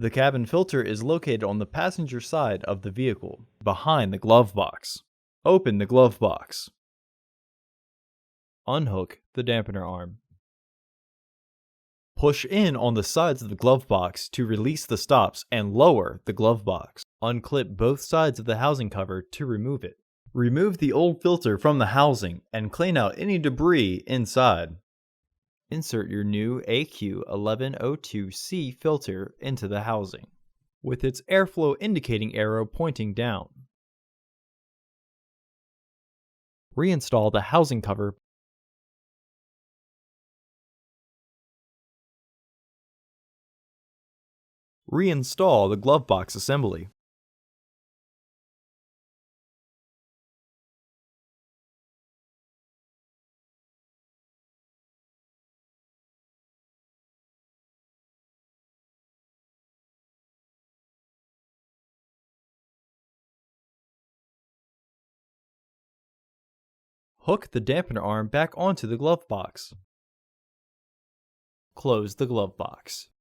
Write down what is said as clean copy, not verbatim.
The cabin filter is located on the passenger side of the vehicle, behind the glove box. Open the glove box. Unhook the dampener arm. Push in on the sides of the glove box to release the stops and lower the glove box. Unclip both sides of the housing cover to remove it. Remove the old filter from the housing and clean out any debris inside. Insert your new AQ1102C filter into the housing, with its airflow indicating arrow pointing down. Reinstall the housing cover. Reinstall the glove box assembly. Hook the dampener arm back onto the glove box. Close the glove box.